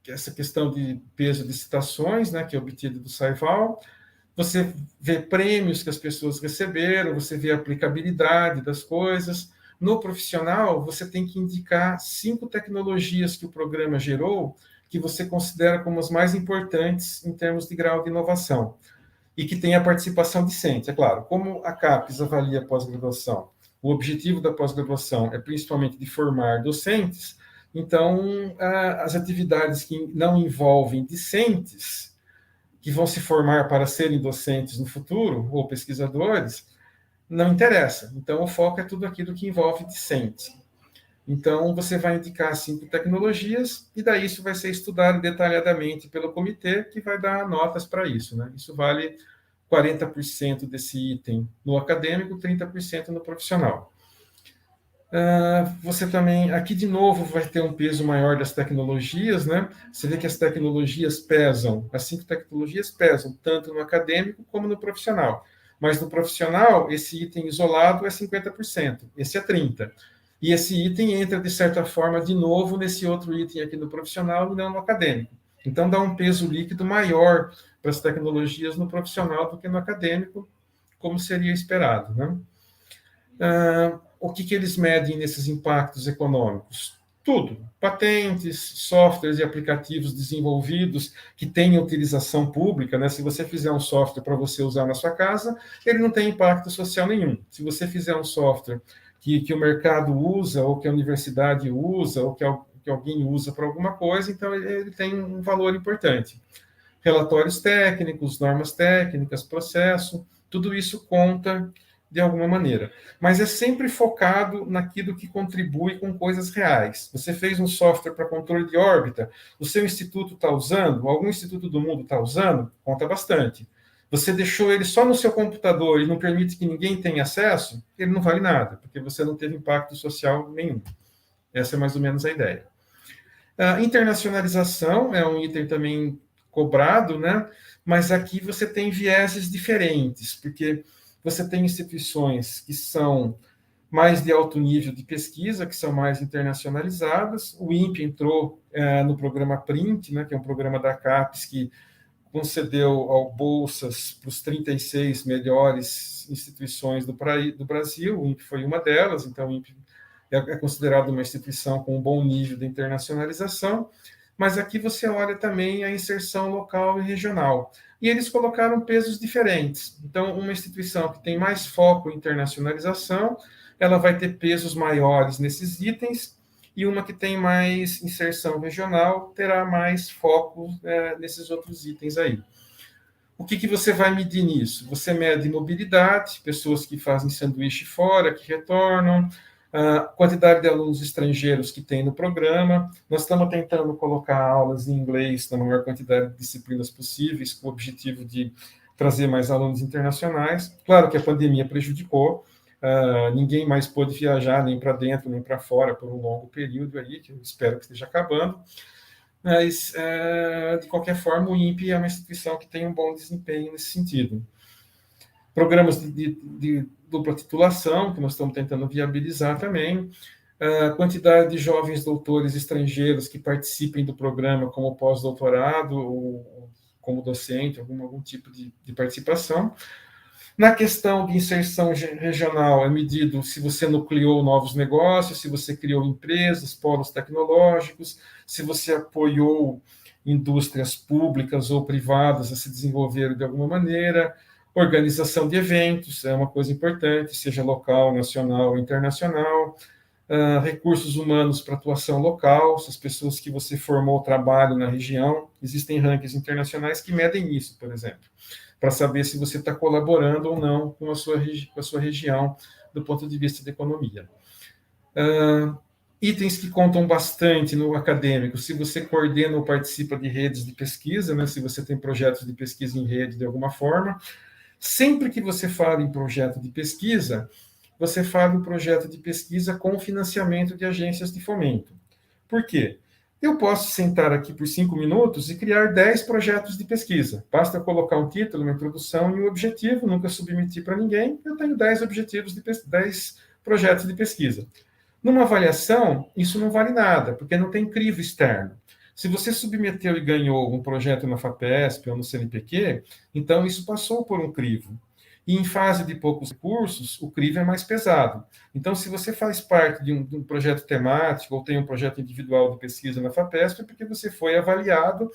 essa questão de peso de citações, né, que é obtido do SciVal. Você vê prêmios que as pessoas receberam, você vê a aplicabilidade das coisas. No profissional, você tem que indicar 5 tecnologias que o programa gerou que você considera como as mais importantes em termos de grau de inovação e que tem a participação discente. É claro, como a CAPES avalia a pós-graduação, o objetivo da pós-graduação é principalmente de formar docentes, então as atividades que não envolvem discentes, que vão se formar para serem docentes no futuro, ou pesquisadores, não interessa. Então, o foco é tudo aquilo que envolve discente. Então, você vai indicar 5 tecnologias, e daí isso vai ser estudado detalhadamente pelo comitê, que vai dar notas para isso, né? Isso vale 40% desse item no acadêmico, 30% no profissional. Você também, aqui de novo, vai ter um peso maior das tecnologias, né? Você vê que as tecnologias pesam, as 5 tecnologias pesam, tanto no acadêmico como no profissional. Mas no profissional, esse item isolado é 50%, esse é 30%. E esse item entra, de certa forma, de novo nesse outro item aqui no profissional e não no acadêmico. Então, dá um peso líquido maior para as tecnologias no profissional do que no acadêmico, como seria esperado, né? O que eles medem nesses impactos econômicos? Tudo. Patentes, softwares e aplicativos desenvolvidos que têm utilização pública, né? Se você fizer um software para você usar na sua casa, ele não tem impacto social nenhum. Se você fizer um software que o mercado usa, ou que a universidade usa, ou que alguém usa para alguma coisa, então ele tem um valor importante. Relatórios técnicos, normas técnicas, processo, tudo isso conta de alguma maneira. Mas é sempre focado naquilo que contribui com coisas reais. Você fez um software para controle de órbita, o seu instituto está usando, algum instituto do mundo está usando, conta bastante. Você deixou ele só no seu computador e não permite que ninguém tenha acesso, ele não vale nada, porque você não teve impacto social nenhum. Essa é mais ou menos a ideia. A internacionalização é um item também cobrado, né? Mas aqui você tem vieses diferentes, porque você tem instituições que são mais de alto nível de pesquisa, que são mais internacionalizadas. O INPE entrou no programa PRINT, né, que é um programa da CAPES que concedeu bolsas para os 36 melhores instituições do Brasil. O INPE foi uma delas, então o INPE é considerado uma instituição com um bom nível de internacionalização, mas aqui você olha também a inserção local e regional. E eles colocaram pesos diferentes. Então, uma instituição que tem mais foco em internacionalização, ela vai ter pesos maiores nesses itens, e uma que tem mais inserção regional terá mais foco nesses outros itens aí. O que você vai medir nisso? Você mede mobilidade, pessoas que fazem sanduíche fora, que retornam, a quantidade de alunos estrangeiros que tem no programa. Nós estamos tentando colocar aulas em inglês na maior quantidade de disciplinas possíveis, com o objetivo de trazer mais alunos internacionais. Claro que a pandemia prejudicou, ninguém mais pôde viajar nem para dentro, nem para fora por um longo período aí, que eu espero que esteja acabando. Mas, de qualquer forma, o INPE é uma instituição que tem um bom desempenho nesse sentido. Programas de dupla titulação, que nós estamos tentando viabilizar também, a quantidade de jovens doutores estrangeiros que participem do programa como pós-doutorado ou como docente, algum tipo de participação. Na questão de inserção regional, é medido se você nucleou novos negócios, se você criou empresas, polos tecnológicos, se você apoiou indústrias públicas ou privadas a se desenvolverem de alguma maneira. Organização de eventos é uma coisa importante, seja local, nacional ou internacional. Recursos humanos para atuação local, se as pessoas que você formou trabalham na região. Existem rankings internacionais que medem isso, por exemplo, para saber se você está colaborando ou não com a sua região do ponto de vista da economia. Itens que contam bastante no acadêmico, se você coordena ou participa de redes de pesquisa, né, se você tem projetos de pesquisa em rede de alguma forma. Sempre que você fala em projeto de pesquisa, você fala em projeto de pesquisa com financiamento de agências de fomento. Por quê? Eu posso sentar aqui por 5 minutos e criar 10 projetos de pesquisa. Basta colocar um título, uma introdução e um objetivo, nunca submeti para ninguém, eu tenho 10 projetos de pesquisa. Numa avaliação, isso não vale nada, porque não tem crivo externo. Se você submeteu e ganhou um projeto na FAPESP ou no CNPq, então isso passou por um crivo. E em fase de poucos recursos, o crivo é mais pesado. Então, se você faz parte de um projeto temático ou tem um projeto individual de pesquisa na FAPESP, é porque você foi avaliado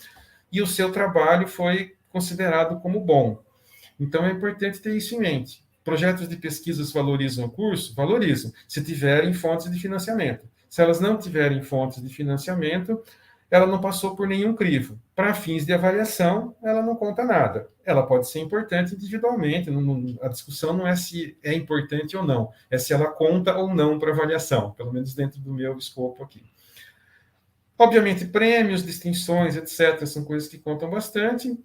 e o seu trabalho foi considerado como bom. Então, é importante ter isso em mente. Projetos de pesquisas valorizam o curso? Valorizam, se tiverem fontes de financiamento. Se elas não tiverem fontes de financiamento, ela não passou por nenhum crivo. Para fins de avaliação, ela não conta nada. Ela pode ser importante individualmente, a discussão não é se é importante ou não, é se ela conta ou não para avaliação, pelo menos dentro do meu escopo aqui. Obviamente, prêmios, distinções, etc., são coisas que contam bastante.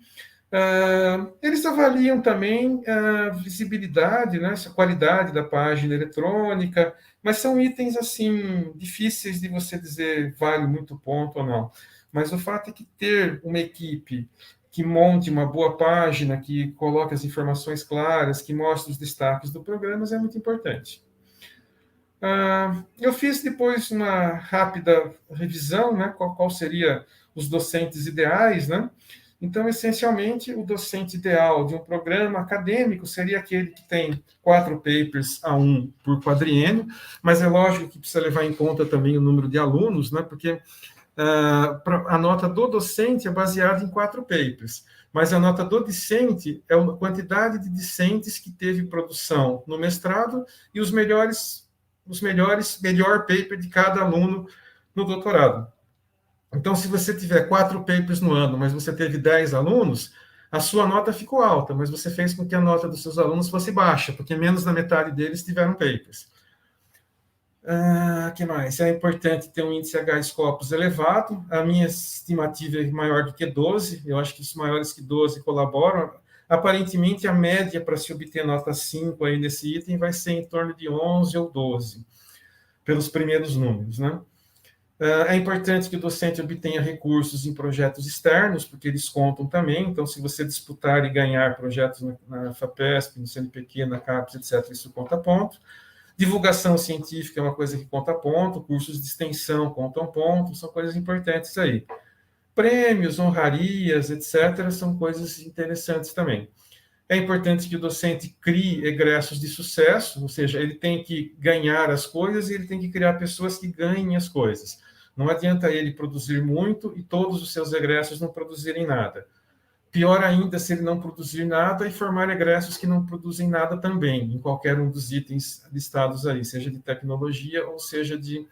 Eles avaliam também a visibilidade, né, a qualidade da página eletrônica, mas são itens assim difíceis de você dizer vale muito ponto ou não. Mas o fato é que ter uma equipe que monte uma boa página, que coloque as informações claras, que mostre os destaques do programa é muito importante. Eu fiz depois uma rápida revisão, né, qual seria os docentes ideais, né? Então, essencialmente, o docente ideal de um programa acadêmico seria aquele que tem 4 papers a 1 por quadriênio, mas é lógico que precisa levar em conta também o número de alunos, né? Porque a nota do docente é baseada em 4 papers, mas a nota do discente é a quantidade de discentes que teve produção no mestrado e melhor paper de cada aluno no doutorado. Então, se você tiver 4 papers no ano, mas você teve 10 alunos, a sua nota ficou alta, mas você fez com que a nota dos seus alunos fosse baixa, porque menos da metade deles tiveram papers. Que mais? É importante ter um índice H-Scopus elevado. A minha estimativa é maior do que 12. Eu acho que os maiores que 12 colaboram. Aparentemente, a média para se obter nota 5 aí nesse item vai ser em torno de 11 ou 12, pelos primeiros números, né? É importante que o docente obtenha recursos em projetos externos, porque eles contam também. Então, se você disputar e ganhar projetos na FAPESP, no CNPq, na CAPES, etc., isso conta ponto. Divulgação científica é uma coisa que conta ponto, cursos de extensão contam ponto, são coisas importantes aí. Prêmios, honrarias, etc., são coisas interessantes também. É importante que o docente crie egressos de sucesso, ou seja, ele tem que ganhar as coisas e ele tem que criar pessoas que ganhem as coisas. Não adianta ele produzir muito e todos os seus egressos não produzirem nada. Pior ainda se ele não produzir nada e formar egressos que não produzem nada também, em qualquer um dos itens listados aí, seja de tecnologia ou seja de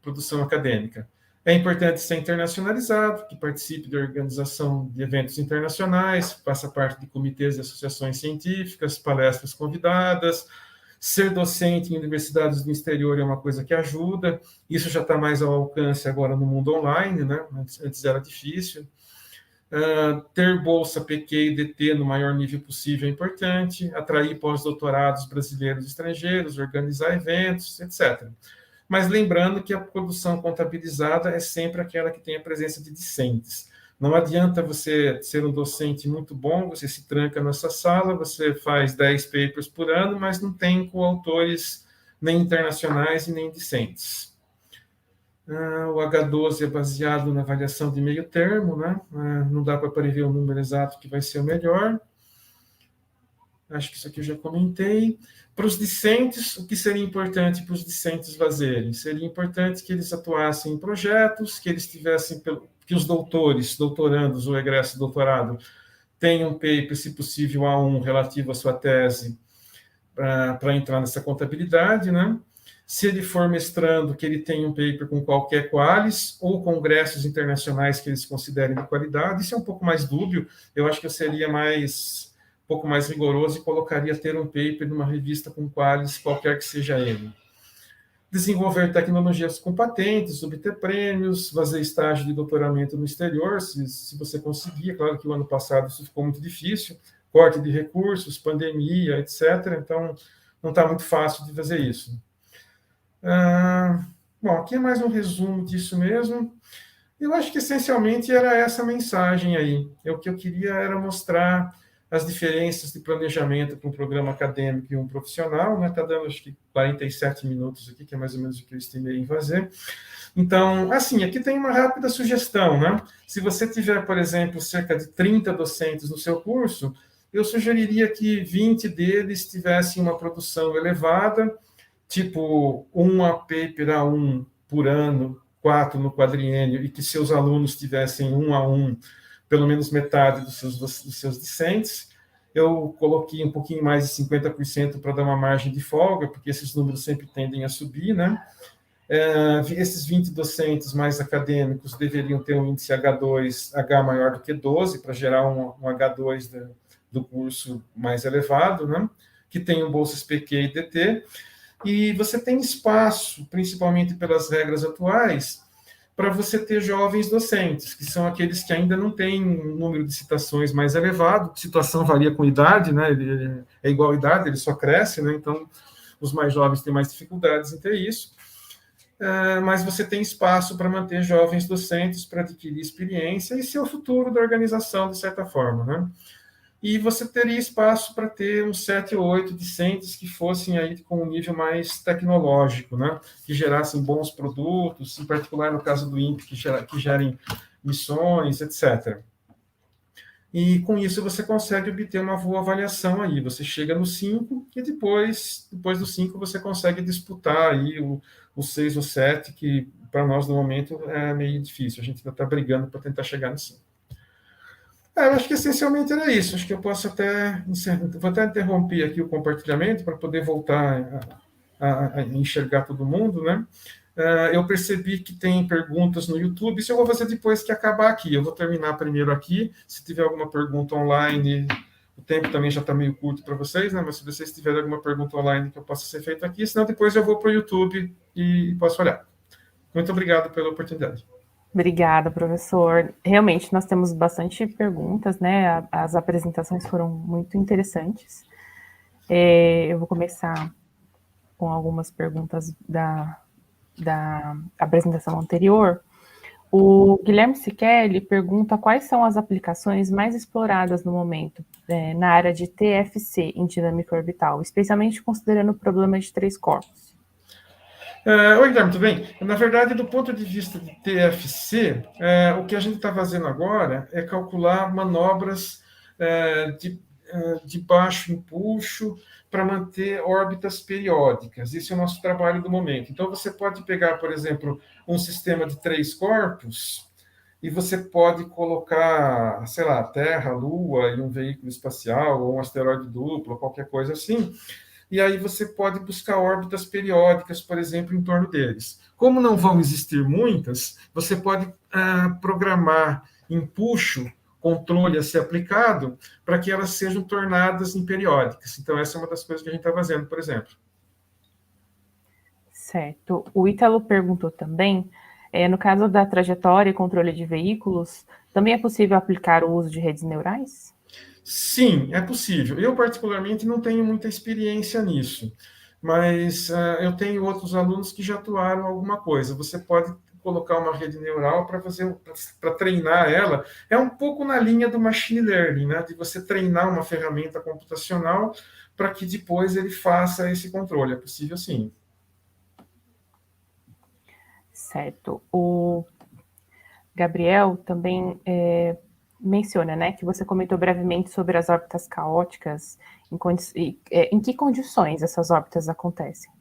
produção acadêmica. É importante ser internacionalizado, que participe da organização de eventos internacionais, faça parte de comitês e associações científicas, palestras convidadas. Ser docente em universidades do exterior é uma coisa que ajuda. Isso já está mais ao alcance agora no mundo online, né? Antes era difícil. Ter bolsa PQ e DT no maior nível possível é importante. Atrair pós-doutorados brasileiros e estrangeiros, organizar eventos, etc. Mas lembrando que a produção contabilizada é sempre aquela que tem a presença de discentes, Não adianta você ser um docente muito bom, você se tranca nessa sala, você faz 10 papers por ano, mas não tem coautores nem internacionais e nem discentes. O H12 é baseado na avaliação de meio termo, né? Não dá para prever o número exato que vai ser o melhor. Acho que isso aqui eu já comentei. Para os discentes, o que seria importante para os discentes fazerem? Seria importante que eles atuassem em projetos, que eles tivessem, que os doutores, doutorandos ou egresso de doutorado tenham um paper, se possível, A1 relativo à sua tese, para entrar nessa contabilidade, né? Se ele for mestrando, que ele tenha um paper com qualquer qualis ou congressos internacionais que eles considerem de qualidade. Isso é um pouco mais dúbio, eu acho que eu seria um pouco mais rigoroso e colocaria ter um paper numa revista com qualis, qualquer que seja ele. Desenvolver tecnologias com patentes, obter prêmios, fazer estágio de doutoramento no exterior, se você conseguir. Claro que o ano passado isso ficou muito difícil, corte de recursos, pandemia, etc. Então, não está muito fácil de fazer isso. Bom, aqui é mais um resumo disso mesmo. Eu acho que essencialmente era essa mensagem aí. O que eu queria era mostrar as diferenças de planejamento para um programa acadêmico e um profissional, né? Está dando acho que 47 minutos aqui, que é mais ou menos o que eu estimei em fazer. Então, assim, aqui tem uma rápida sugestão, né? Se você tiver, por exemplo, cerca de 30 docentes no seu curso, eu sugeriria que 20 deles tivessem uma produção elevada, tipo uma paper A1 por ano, 4 no quadriênio, e que seus alunos tivessem 1 a 1, pelo menos metade dos seus discentes. Eu coloquei um pouquinho mais de 50% para dar uma margem de folga, porque esses números sempre tendem a subir, né? Esses 20 docentes mais acadêmicos deveriam ter um índice H2, H maior do que 12, para gerar um H2 do curso mais elevado, né? Que tenham bolsas PQ e DT. E você tem espaço, principalmente pelas regras atuais, para você ter jovens docentes, que são aqueles que ainda não têm um número de citações mais elevado. Situação varia com idade, né? Ele é igual a idade, ele só cresce, né? Então, os mais jovens têm mais dificuldades em ter isso. Mas você tem espaço para manter jovens docentes para adquirir experiência e ser o futuro da organização, de certa forma, né? E você teria espaço para ter uns 7 ou 8 discentes que fossem aí com um nível mais tecnológico, né? Que gerassem bons produtos, em particular no caso do INPE, que gerem missões, etc. E com isso você consegue obter uma boa avaliação aí. Você chega no 5 e depois do 5 você consegue disputar aí o 6 ou 7, que para nós no momento é meio difícil. A gente ainda está brigando para tentar chegar no 5. Eu acho que essencialmente era isso. Acho que eu posso vou até interromper aqui o compartilhamento para poder voltar a enxergar todo mundo, né? Eu percebi que tem perguntas no YouTube. Isso eu vou fazer depois que acabar aqui. Eu vou terminar primeiro aqui. Se tiver alguma pergunta online, o tempo também já está meio curto para vocês, né? Mas se vocês tiverem alguma pergunta online que eu possa ser feita aqui, senão depois eu vou para o YouTube e posso olhar. Muito obrigado pela oportunidade. Obrigada, professor. Realmente, nós temos bastante perguntas, né? As apresentações foram muito interessantes. Eu vou começar com algumas perguntas da apresentação anterior. O Guilherme Siquelli pergunta quais são as aplicações mais exploradas no momento na área de TFC em dinâmica orbital, especialmente considerando o problema de 3 corpos. Oi, Guilherme, tudo bem? Na verdade, do ponto de vista de TFC, o que a gente está fazendo agora é calcular manobras de baixo empuxo para manter órbitas periódicas. Esse é o nosso trabalho do momento. Então, você pode pegar, por exemplo, um sistema de 3 corpos e você pode colocar, sei lá, Terra, Lua e um veículo espacial, ou um asteroide duplo, ou qualquer coisa assim, e aí você pode buscar órbitas periódicas, por exemplo, em torno deles. Como não vão existir muitas, você pode programar empuxo, controle a ser aplicado, para que elas sejam tornadas em periódicas. Então, essa é uma das coisas que a gente está fazendo, por exemplo. Certo. O Ítalo perguntou também, no caso da trajetória e controle de veículos, também é possível aplicar o uso de redes neurais? Sim, é possível. Eu, particularmente, não tenho muita experiência nisso, mas eu tenho outros alunos que já atuaram alguma coisa. Você pode colocar uma rede neural para treinar ela. É um pouco na linha do machine learning, né? De você treinar uma ferramenta computacional para que depois ele faça esse controle. É possível, sim. Certo. O Gabriel também menciona, né, que você comentou brevemente sobre as órbitas caóticas, em que condições essas órbitas acontecem?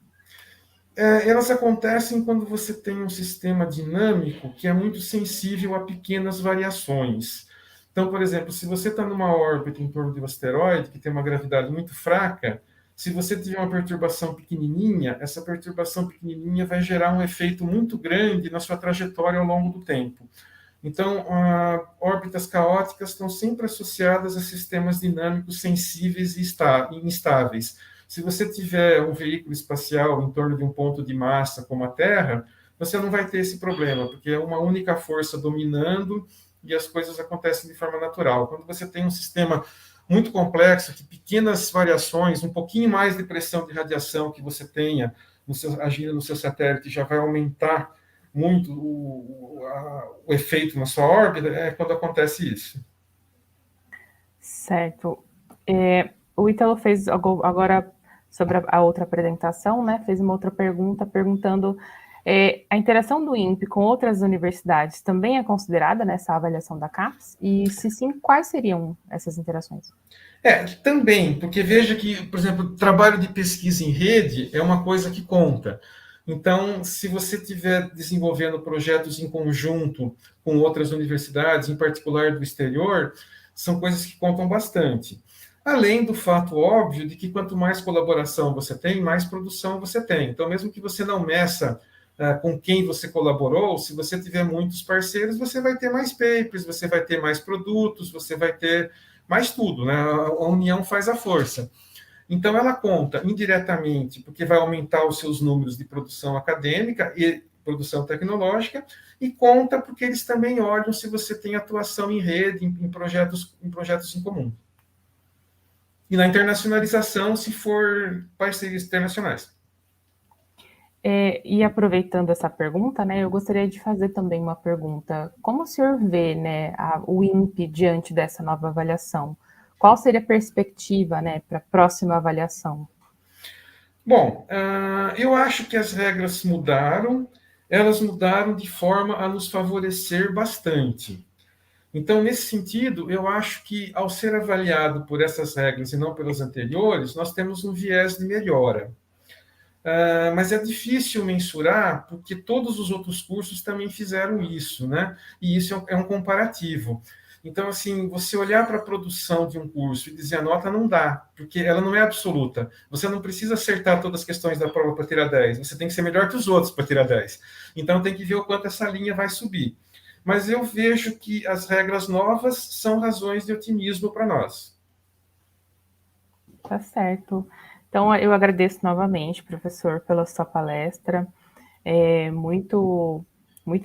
Elas acontecem quando você tem um sistema dinâmico que é muito sensível a pequenas variações. Então, por exemplo, se você está numa órbita em torno de um asteroide que tem uma gravidade muito fraca, se você tiver uma perturbação pequenininha, essa perturbação pequenininha vai gerar um efeito muito grande na sua trajetória ao longo do tempo. Então, órbitas caóticas estão sempre associadas a sistemas dinâmicos sensíveis e instáveis. Se você tiver um veículo espacial em torno de um ponto de massa como a Terra, você não vai ter esse problema, porque é uma única força dominando e as coisas acontecem de forma natural. Quando você tem um sistema muito complexo, que pequenas variações, um pouquinho mais de pressão de radiação que você tenha agindo no seu satélite já vai aumentar muito o efeito na sua órbita, é quando acontece isso. Certo. O Ítalo fez agora, sobre a outra apresentação, né, fez uma outra pergunta, perguntando a interação do INPE com outras universidades também é considerada nessa avaliação da CAPES? E, se sim, quais seriam essas interações? Também, porque veja que, por exemplo, trabalho de pesquisa em rede é uma coisa que conta. Então, se você estiver desenvolvendo projetos em conjunto com outras universidades, em particular do exterior, são coisas que contam bastante. Além do fato óbvio de que quanto mais colaboração você tem, mais produção você tem. Então, mesmo que você não meça com quem você colaborou, se você tiver muitos parceiros, você vai ter mais papers, você vai ter mais produtos, você vai ter mais tudo, né? A união faz a força. Então, ela conta indiretamente, porque vai aumentar os seus números de produção acadêmica e produção tecnológica, e conta porque eles também olham se você tem atuação em rede, em projetos em comum. E na internacionalização, se for parcerias internacionais. E aproveitando essa pergunta, né, eu gostaria de fazer também uma pergunta. Como o senhor vê, né, o INPE diante dessa nova avaliação? Qual seria a perspectiva, né, para a próxima avaliação? Bom, eu acho que as regras mudaram, elas mudaram de forma a nos favorecer bastante. Então, nesse sentido, eu acho que, ao ser avaliado por essas regras e não pelas anteriores, nós temos um viés de melhora. Mas é difícil mensurar, porque todos os outros cursos também fizeram isso, né? E isso é um comparativo. Então, assim, você olhar para a produção de um curso e dizer a nota não dá, porque ela não é absoluta. Você não precisa acertar todas as questões da prova para tirar 10, você tem que ser melhor que os outros para tirar 10. Então, tem que ver o quanto essa linha vai subir. Mas eu vejo que as regras novas são razões de otimismo para nós. Tá certo. Então, eu agradeço novamente, professor, pela sua palestra. É muito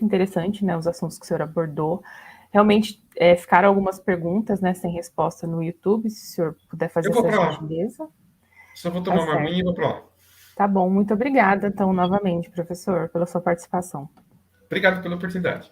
interessante, né, os assuntos que o senhor abordou. Realmente, ficaram algumas perguntas, né, sem resposta no YouTube, se o senhor puder fazer essa gentileza. Só vou tomar uma aguinha e vou para lá. Tá bom, muito obrigada, então, novamente, professor, pela sua participação. Obrigado pela oportunidade.